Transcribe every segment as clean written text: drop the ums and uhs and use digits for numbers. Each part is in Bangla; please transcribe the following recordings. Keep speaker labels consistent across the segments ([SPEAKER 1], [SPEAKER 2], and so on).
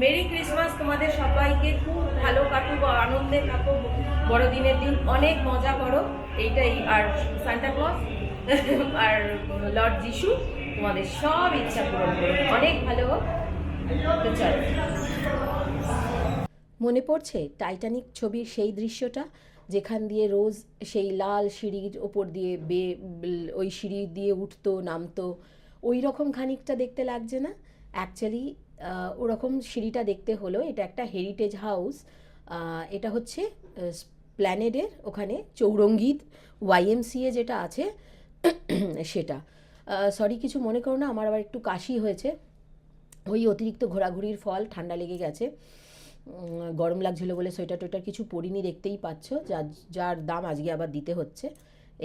[SPEAKER 1] মেরি ক্রিসমাস তোমাদের সবাইকে, খুব ভালো কাটুক, আনন্দে কাটুক, বড়দিনের দিন অনেক মজা করো, এইটাই। আর সান্টা ক্লজ আর লর্ড যিশু তোমাদের সব ইচ্ছা পূরণ করো, অনেক ভালো হোক। তো চলো।
[SPEAKER 2] মনে পড়ছে টাইটানিক ছবির সেই দৃশ্যটা, যেখান দিয়ে রোজ সেই লাল সিঁড়ির ওপর দিয়ে ওই সিঁড়ি দিয়ে উঠতো নামতো, ওই রকম খানিকটা দেখতে লাগছে না? অ্যাকচুয়ালি ওরকম সিঁড়িটা দেখতে হলো। এটা একটা হেরিটেজ হাউস। এটা হচ্ছে প্ল্যানেডের ওখানে চৌরঙ্গীর ওয়াইএমসিএ যেটা আছে সেটা। সরি, কিছু মনে করো না, আমার আবার একটু কাশি হয়েছে, ওই অতিরিক্ত ঘোরাঘুরির ফল, ঠান্ডা লেগে গেছে। গরম লাগছিল বলে সোয়েটার টোয়েটার কিছু পরিনি, দেখতেই পাচ্ছ, যার যার দাম আজকে আবার দিতে হচ্ছে,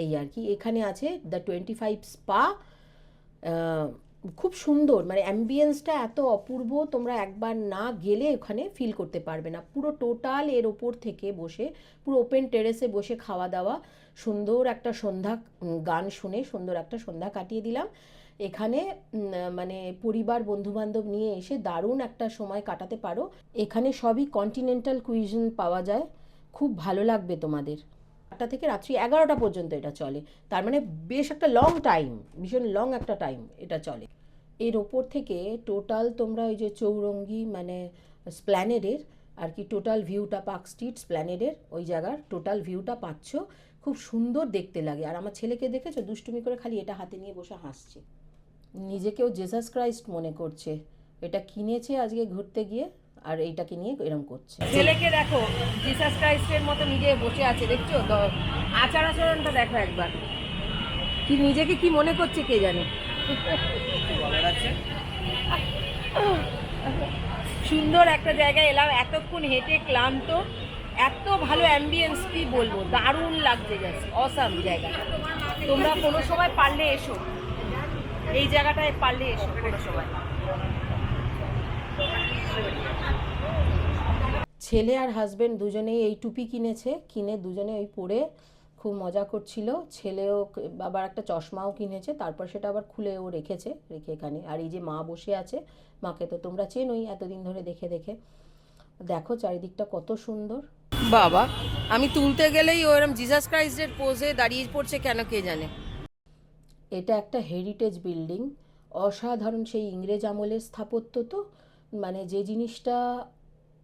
[SPEAKER 2] এই আর কি। এখানে আছে দ্য 25 স্পা। খুব সুন্দর, মানে অ্যাম্বিয়েন্সটা এত অপূর্ব, তোমরা একবার না গেলে ওখানে ফিল করতে পারবে না। পুরো টোটাল এর ওপর থেকে বসে, পুরো ওপেন টেরেসে বসে খাওয়া দাওয়া, সুন্দর একটা সন্ধ্যা, গান শুনে সুন্দর একটা সন্ধ্যা কাটিয়ে দিলাম এখানে। মানে পরিবার বন্ধুবান্ধব নিয়ে এসে দারুণ একটা সময় কাটাতে পারো। এখানে সবই কন্টিনেন্টাল কুইজিন পাওয়া যায়, খুব ভালো লাগবে তোমাদের। 8টা থেকে রাত্রি 11টা পর্যন্ত এটা চলে, তার মানে বেশ একটা লং টাইম, ভীষণ লং একটা টাইম এটা চলে। এর ওপর থেকে টোটাল তোমরা ওই যে চৌরঙ্গি মানে স্প্ল্যানেডের আর কি টোটাল ভিউটা, পার্ক স্ট্রিট স্প্ল্যানেডের ওই জায়গার টোটাল ভিউটা পাচ্ছ। খুব সুন্দর দেখতে লাগে। আর আমার ছেলেকে দেখেছো, দুষ্টুমি করে খালি এটা হাতে নিয়ে বসে হাসছে, নিজেকেও জেসাস ক্রাইস্ট মনে করছে। এটা কিনেছে আজকে ঘুরতে গিয়ে, আর এইটাকে নিয়ে এরম করছে।
[SPEAKER 1] ছেলেকে দেখো, জিসাস ক্রাইস্টের মতো নিজে বসে আছে, দেখছো? আচার আচরণটা দেখো একবার, কি নিজেকে কি মনে করছে কে জানে। সুন্দর একটা জায়গায় এলাম, এতক্ষণ হেঁটে ক্লান্ত, এত ভালো অ্যাম্বিয়েন্স, কি বলবো, দারুণ লাগছে, জাস্ট অসাম জায়গা। তোমরা কোনো সময় পারলে এসো, এই জায়গাটায় পারলে এসো কোনো সময়।
[SPEAKER 2] ছেলে আর হাজবেন্ড দুজনেই এই টুপি কিনেছে, কিনে দুজনে ওই পরে খুব মজা করছিল। ছেলেও আবার একটা চশমাও কিনেছে, তারপর সেটা আবার খুলে ও রেখেছে, রেখে এখানে। আর এই যে মা বসে আছে, মাকে তো তোমরা চেনোই এতদিন ধরে দেখে দেখে। দেখো চারিদিকটা কত সুন্দর।
[SPEAKER 1] বাবা, আমি তুলতে গেলেই ওরম জিসাস ক্রাইস্টের পোজে দাঁড়িয়ে পড়ছে, কেন কে জানে।
[SPEAKER 2] এটা একটা হেরিটেজ বিল্ডিং, অসাধারণ, সেই ইংরেজ আমলের স্থাপত্য তো, মানে যে জিনিসটা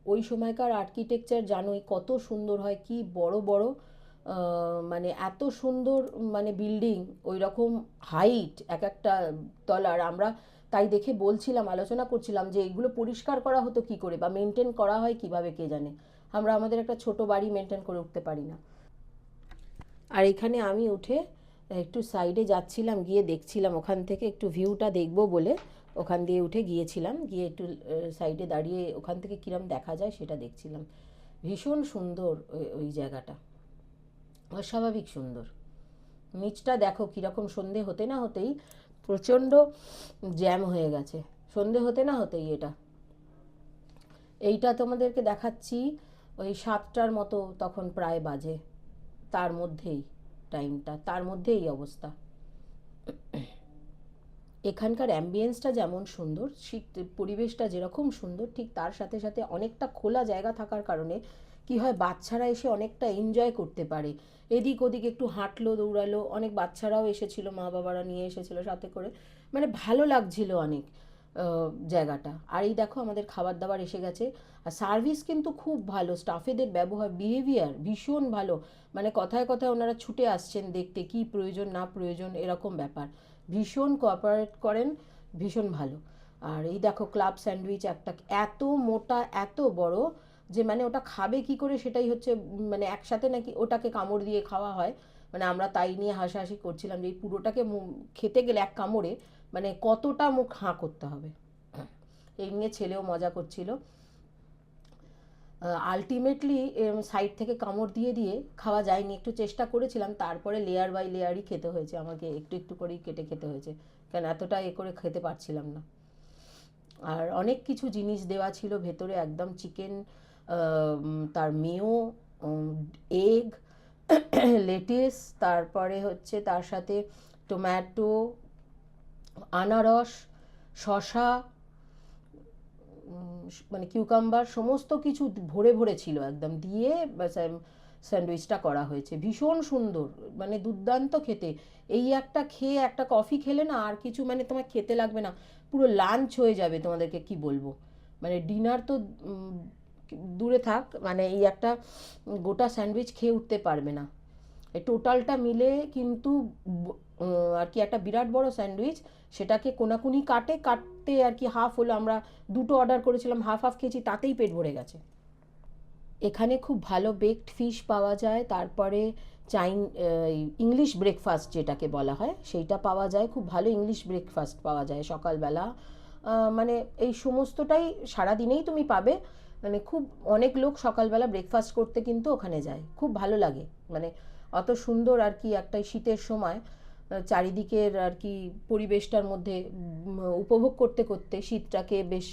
[SPEAKER 2] ওই সময়কার আর্কিটেকচার জানোই কত সুন্দর হয়, কি বড় বড়, মানে এত সুন্দর, মানে বিল্ডিং ওই রকম হাইট এক একটা তলার। আমরা তাই দেখে বলছিলাম, আলোচনা করছিলাম যে এগুলো পরিষ্কার করা হতো কি করে, বা মেনটেন করা হয় কিভাবে কে জানে। আমরা আমাদের একটা ছোট বাড়ি মেনটেন করে উঠতে পারি না। আর এখানে আমি উঠে একটু সাইডে যাচ্ছিলাম, গিয়ে দেখছিলাম ওখান থেকে একটু ভিউটা দেখবো বলে ওখান দিয়ে উঠে গিয়েছিলাম, গিয়ে একটু সাইডে দাঁড়িয়ে ওখান থেকে কিরম দেখা যায় সেটা দেখছিলাম। ভীষণ সুন্দর ওই জায়গাটা, অস্বাভাবিক সুন্দর। নিচটা দেখো কীরকম, সন্ধে হতে না হতেই প্রচণ্ড জ্যাম হয়ে গেছে, সন্ধে হতে না হতেই এটা। এইটা তোমাদেরকে দেখাচ্ছি ওই 7টার মতো তখন প্রায় বাজে, তার মধ্যেই টাইমটা, তার মধ্যেই এই অবস্থা। এখানকার অ্যাম্বিয়েন্সটা যেমন সুন্দর, শীত পরিবেশটা যেরকম সুন্দর, ঠিক তার সাথে সাথে অনেকটা খোলা জায়গা থাকার কারণে কি হয়, বাচ্চারা এসে অনেকটা এনজয় করতে পারে। এদিক ওদিক একটু হাঁটলো, দৌড়ালো, অনেক বাচ্চারাও এসেছিলো, মা বাবারা নিয়ে এসেছিলো সাথে করে, মানে ভালো লাগছিল অনেক জায়গাটা। আর এই দেখো আমাদের খাবার দাবার এসে গেছে। আর সার্ভিস কিন্তু খুব ভালো, স্টাফেদের ব্যবহার, বিহেভিয়ার ভীষণ ভালো, মানে কথায় কথায় ওনারা ছুটে আসছেন দেখতে কি প্রয়োজন না প্রয়োজন, এরকম ব্যাপার। ভীষণ কোঅপারেট করেন, ভীষণ ভালো। আর এই দেখো ক্লাব স্যান্ডউইচ একটা, এত মোটা এত বড়, যে মানে ওটা খাবে কি করে সেটাই হচ্ছে, মানে একসাথে নাকি ওটাকে কামড় দিয়ে খাওয়া হয়, মানে আমরা তাই নিয়ে হাসাহাসি করছিলাম যে এই পুরোটাকে খেতে গেলে এক কামড়ে মানে কতটা মুখ হাঁ করতে হবে। এই নিয়ে ছেলেও মজা করছিল। আলটিমেটলি সাইড থেকে কামড় দিয়ে দিয়ে খাওয়া যায়নি, একটু চেষ্টা করেছিলাম, তারপরে লেয়ার বাই লেয়ারই খেতে হয়েছে আমাকে, একটু একটু করেই কেটে খেতে হয়েছে, কারণ এতটা এ করে খেতে পারছিলাম না। আর অনেক কিছু জিনিস দেওয়া ছিল ভেতরে, একদম চিকেন, তার মেয়ো, এগ, লেটিস, তারপরে হচ্ছে তার সাথে টমেটো, আনারস, শশা, মানে কিউকাম্বার সমস্ত কিছু ভরে ভরে ছিল একদম দিয়ে স্যান্ডউইচটা করা হয়েছে, ভীষণ সুন্দর, মানে দুর্দান্ত খেতে। এই একটা খেয়ে একটা কফি খেলে না আর কিছু মানে তোমার খেতে লাগবে না, পুরো লাঞ্চ হয়ে যাবে। তোমাদেরকে কি বলবো, মানে ডিনার তো দূরে থাক, মানে এই একটা গোটা স্যান্ডউইচ খেয়ে উঠতে পারবে না। এই টোটালটা মিলে কিন্তু আর কি একটা বিরাট বড় স্যান্ডউইচ, সেটাকে কোনাকুনি কাটতে আর কি হাফ হলো, আমরা দুটো অর্ডার করেছিলাম, হাফ হাফ খেয়েছি, তাতেই পেট ভরে গেছে। এখানে খুব ভালো বেকড ফিশ পাওয়া যায়, তারপরে ইংলিশ ব্রেকফাস্ট যেটাকে বলা হয় সেইটা পাওয়া যায়, খুব ভালো ইংলিশ ব্রেকফাস্ট পাওয়া যায় সকালবেলা। মানে এই সমস্তটাই সারাদিনেই তুমি পাবে, মানে খুব অনেক লোক সকালবেলা ব্রেকফাস্ট করতে কিন্তু ওখানে যায়, খুব ভালো লাগে। মানে অত সুন্দর আর কি একটা শীতের সময় চারিদিকের আর কি পরিবেশটার মধ্যে উপভোগ করতে করতে শীতটাকে বেশ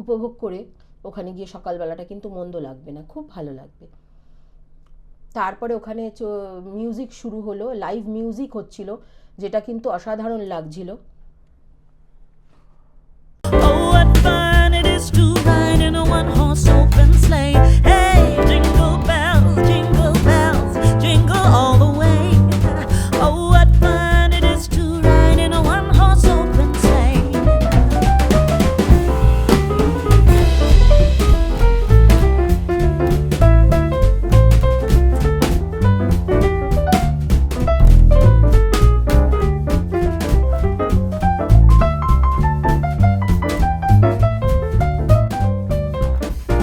[SPEAKER 2] উপভোগ করে ওখানে গিয়ে সকালবেলাটা কিন্তু মন্দ লাগবে না, খুব ভালো লাগবে। তারপরে ওখানে মিউজিক শুরু হলো, লাইভ মিউজিক হচ্ছিল, যেটা কিন্তু অসাধারণ লাগছিল।
[SPEAKER 3] Oh, what fun it is to ride in a one-horse open sleigh. Hey, jingle bells, jingle all the way. Oh, what fun it is to ride in a one-horse open sleigh.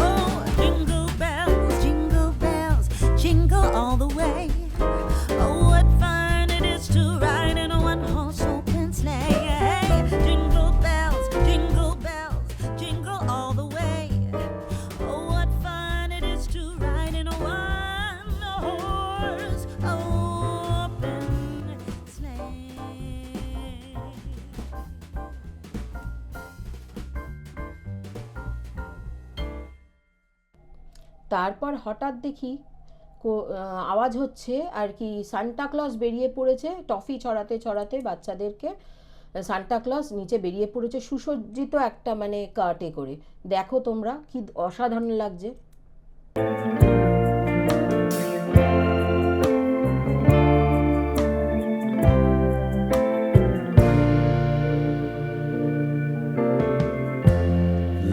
[SPEAKER 3] Oh, jingle bells, jingle all the way. Oh, what fun it is to ride in a one-horse open sleigh. Hey, jingle bells, jingle all the way. Oh, what fun it is to ride in a one-horse open sleigh.
[SPEAKER 2] তারপর হঠাৎ দেখি আওয়াজ হচ্ছে আর কি, সান্টা ক্লজ বেরিয়ে পড়েছে টফি ছড়াতে ছড়াতে বাচ্চাদেরকে। সান্টা ক্লজ নিচে বেরিয়ে পড়েছে সুসজ্জিত একটা মানে কার্টে করে, দেখো তোমরা কি অসাধারণ লাগছে।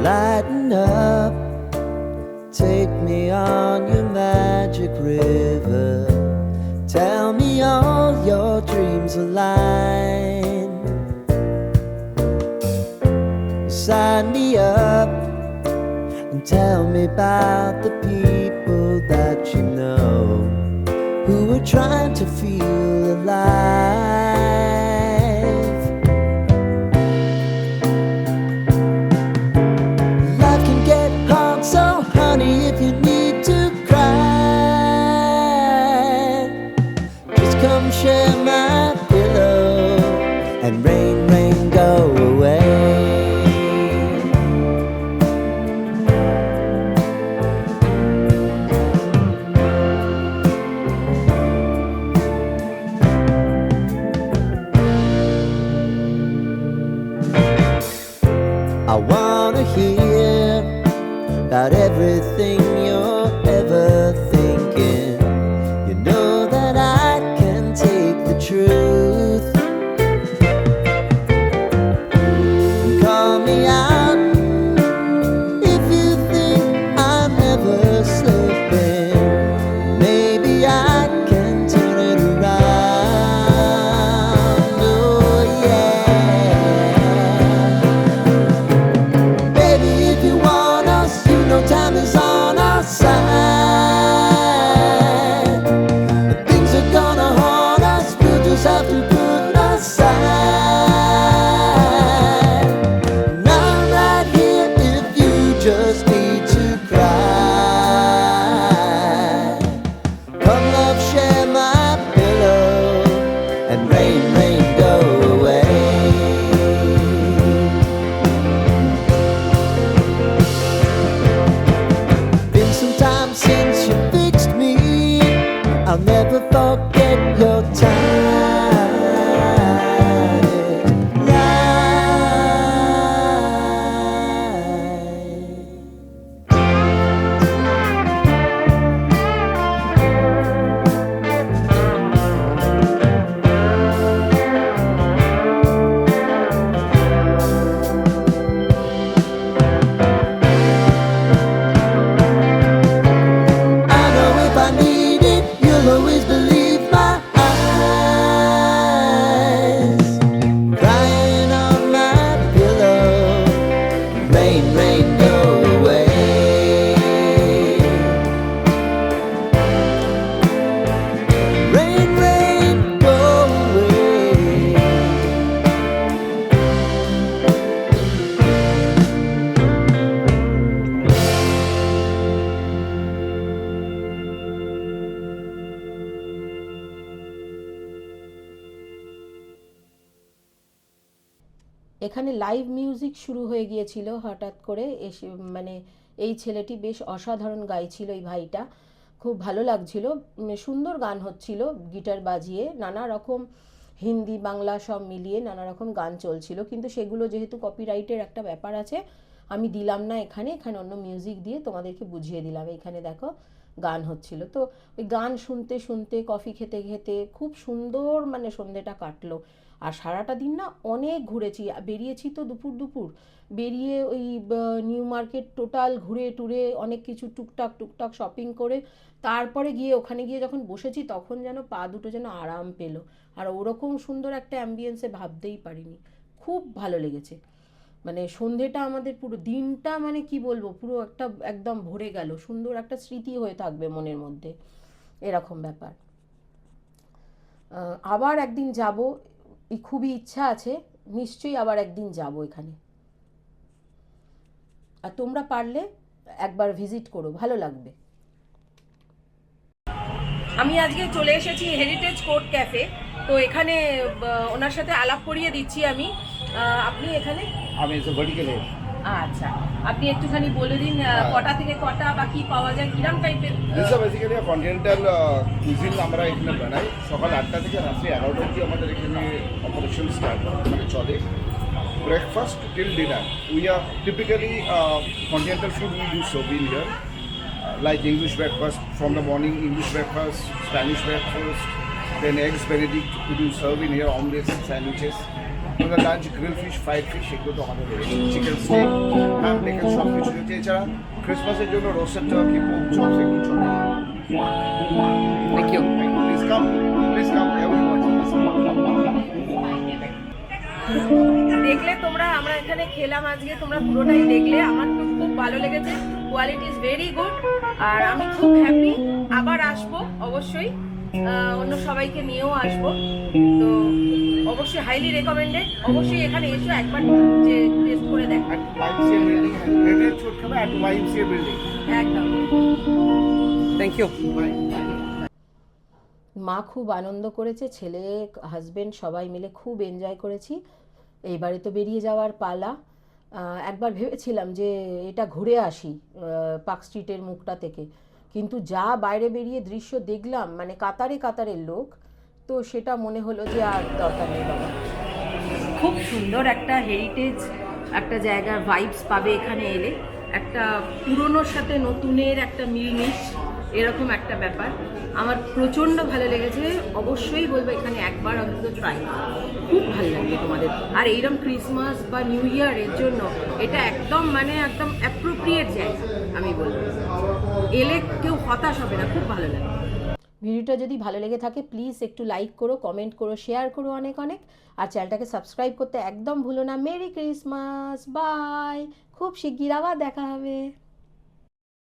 [SPEAKER 4] Lighten up, take me on your magic river. Tell me all your dreams align. Sign me up and tell me about the people that you know who are trying to feel alive. Life can get hard, so honey, if you need to cry, just come share my pillow and rain, rain, go away. I wanna hear about everything you're ever thinking. You know that I can take the truth. Call me out if you think I'm never slipping. Maybe I can turn it around. Oh yeah. Baby, if you want us, you know time is on our side. If things are gonna haunt us, we'll just have to put aside. And I'm right here if you just need to cry. Come love, share my pillow and rain, rain, go away. Been some time since you fixed me. I'll never forget your time. Rain, rain, go away. Rain, rain, go away.
[SPEAKER 2] এখানে লাইভ মিউজিক শুরু হয়ে গিয়েছিল হঠাৎ করে এসে, মানে এই ছেলেটি বেশ অসাধারণ গাইছিল, এই ভাইটা খুব ভালো লাগছিল, সুন্দর গান হচ্ছিল, গিটার বাজিয়ে নানা রকম হিন্দি বাংলা সব মিলিয়ে নানা রকম গান চলছিল, কিন্তু সেগুলো যেহেতু কপিরাইটের একটা ব্যাপার আছে আমি দিলাম না এখানে অন্য মিউজিক দিয়ে তোমাদেরকে বুঝিয়ে দিলাম। এখানে দেখো গান হচ্ছিল, তো ওই গান শুনতে শুনতে কফি খেতে খেতে খুব সুন্দর মানে সন্ধেটা কাটলো। আর সারাটা দিন না অনেক ঘুরেছি, বেরিয়েছি তো দুপুর বেরিয়ে ওই নিউ মার্কেট টোটাল ঘুরে টুরে অনেক কিছু টুকটাক শপিং করে তারপরে গিয়ে ওখানে গিয়ে যখন বসেছি তখন যেন পা দুটো যেন আরাম পেলো। আর ওরকম সুন্দর একটা অ্যাম্বিয়েন্সে ভাবতেই পারিনি, খুব ভালো লেগেছে। মানে সন্ধেটা আমাদের পুরো দিনটা মানে কি বলবো পুরো একটা একদম ভরে গেল, সুন্দর একটা স্মৃতি হয়ে থাকবে মনের মধ্যে, এরকম ব্যাপার। আবার একদিন যাব, খুবই ইচ্ছা আছে, নিশ্চয়ই আবার একদিন যাব এখানে। আর তোমরা পারলে একবার ভিজিট করো, ভালো লাগবে।
[SPEAKER 1] আমি আজকে চলে এসেছি হেরিটেজ কোর্ট ক্যাফে, তো এখানে ওনার সাথে আলাপ করিয়ে দিচ্ছি আমি। আপনি এখানে?
[SPEAKER 5] আমি ভার্টিক্যাল হেড।
[SPEAKER 1] আচ্ছা, আপনি একটুখানি বলে দিন কটা থেকে কটা বা কি পাওয়া যায়, কিরম টাইপের?
[SPEAKER 5] দিস বেসিক্যালি কন্টিনেন্টাল কুজিন আমরা এখানে বানাই। সকাল 8টা থেকে রাত্রি 11টা অবধি আমাদের এখানে অপারেশন স্টার্ট মানে চলে। Breakfast till dinner we are typically continental food we use so in here, like English breakfast from the morning, English breakfast, Spanish breakfast, then eggs Benedict we do serve in here, omelets, sandwiches. For the lunch, grilled fish, fried fish, এগুলো তো আমাদের চিকেন স্টেক, হ্যাঁ দেখেন সব কিছু রয়েছে। এছাড়া ক্রিসমাসের জন্য রোস্টেড টার্কি, পোক চপস এগুলো চলে।
[SPEAKER 1] Thank you.
[SPEAKER 5] Please come, everyone.
[SPEAKER 1] দেখলে তোমরা, আমরা এখানে খেলাম আজকে, তোমরা পুরোটাই দেখলে, আমার তো খুব ভালো লেগেছে, কোয়ালিটি ইজ ভেরি গুড, আর আমি খুব হ্যাপি, আবার আসবো অবশ্যই, অন্য সবাইকে নিয়েও আসবো, তো অবশ্যই হাইলি রেকমেন্ডেড, অবশ্যই এখানে এসো একবার যে টেস্ট করে দেখো।
[SPEAKER 5] At YMCA building, Heritage Food Club at YMCA building.
[SPEAKER 1] একদম।
[SPEAKER 6] Thank you.
[SPEAKER 2] মা খুব আনন্দ করেছে, ছেলে হাজবেন্ড সবাই মিলে খুব এনজয় করেছি। এইবারে তো বেরিয়ে যাওয়ার পালা। একবার ভেবেছিলাম যে এটা ঘুরে আসি পার্ক স্ট্রিটের মুখটা থেকে, কিন্তু যা বাইরে বেরিয়ে দৃশ্য দেখলাম মানে কাতারে কাতারের লোক, তো সেটা মনে হলো যে আর দরকার নেই বাবা।
[SPEAKER 1] খুব সুন্দর একটা হেরিটেজ একটা জায়গার ভাইবস পাবে এখানে এলে, একটা পুরনোর সাথে নতুনের একটা মিলমিশ, এরকম একটা ব্যাপার আমার প্রচণ্ড ভালো লেগেছে। অবশ্যই বলবো এখানে একবার অন্তত ট্রাই, খুব ভালো লাগবে তোমাদের। আর এইরকম ক্রিসমাস বা নিউ ইয়ারের জন্য এটা একদম মানে একদম অ্যাপ্রোপ্রিয়েট জায়গা, আমি বলবো এলে কেউ হতাশ হবে না, খুব ভালো লাগবে।
[SPEAKER 2] ভিডিওটা যদি ভালো লেগে থাকে প্লিজ একটু লাইক করো, কমেন্ট করো, শেয়ার করো অনেক অনেক, আর চ্যানেলটাকে সাবস্ক্রাইব করতে একদম ভুলো না। মেরি ক্রিসমাস, বাই, খুব শিগগির আবার দেখা হবে।